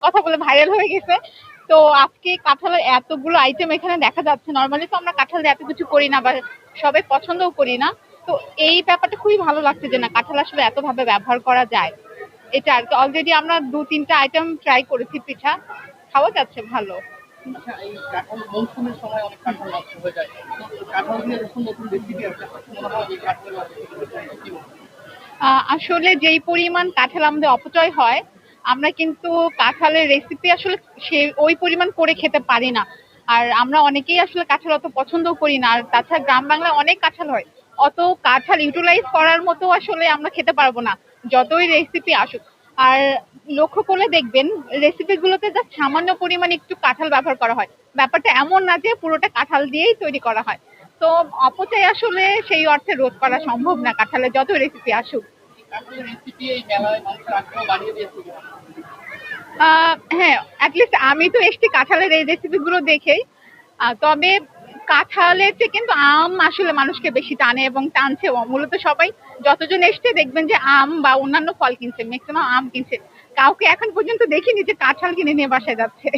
কথা বলে ভাইরাল হয়ে গেছে। তো আজকে কাঁঠালের এতগুলো আইটেম এখানে দেখা যাচ্ছে। নরমালি তো আমরা কাঁঠালের এত কিছু করি না বা সবাই পছন্দও করি না। তো এই ব্যাপারটা খুবই ভালো লাগছে যে না কাঁঠাল আসলে এতভাবে ব্যবহার করা যায়। এটা আর কি অলরেডি আমরা ২-৩টা আইটেম ট্রাই করেছি পিঠা। খাওয়া যাচ্ছে ভালো। আচ্ছা, এই কাঁঠাল মৌসুমের সময় অনেক কাঁঠাল নষ্ট হয়ে যায়। তো কাঁঠাল দিয়ে যখন নতুন রেসিপি আসে তখন মনে হয় এই কাঁঠালের রেসিপি কি বলবো? আসলে যেই পরিমাণ কাঁঠাল আমাদের অপচয় হয়, আমরা কিন্তু কাঁঠালের রেসিপি আসলে ওই পরিমাণ করে খেতে পারি না। আর আমরা অনেকেই আসলে কাঁঠাল অত পছন্দও করি না। আর তাছাড়া গ্রাম বাংলায় অনেক কাঁঠাল হয়। অত কাঁঠাল ইউটিলাইজ করার মতো আসলে আমরা খেতে পারবো না, যতই রেসিপি আসুক। আর লক্ষ্য করলে দেখবেন রেসিপি গুলোতে জাস্ট সামান্য পরিমাণে একটু কাঁঠাল ব্যবহার করা হয়। ব্যাপারটা এমন না যে পুরোটা কাঁঠাল দিয়েই তৈরি করা হয়। তো অপচয় আসলে সেই অর্থে রোধ করা সম্ভব না কাঁঠালের যত রেসিপি আসুক। কাঁঠালের রেসিপি এই মেলায় মানুষের আগ্রহ বাড়িয়ে দিয়েছে কিনা? হ্যাঁ, অ্যাটলিস্ট আমি তো এসছি কাঁঠালের এই রেসিপি গুলো দেখেই। তবে কাঁঠালের চেয়ে কিন্তু আম আসলে মানুষকে বেশি টানে এবং টানছেও। মূলত সবাই যতজন এসছে দেখবেন যে আম বা অন্যান্য ফল কিনছে, ম্যাক্সিমাম আম কিনছে। কাউকে এখন পর্যন্ত দেখিনি যে কাঁঠাল কিনে নিয়ে বাসায় যাচ্ছে।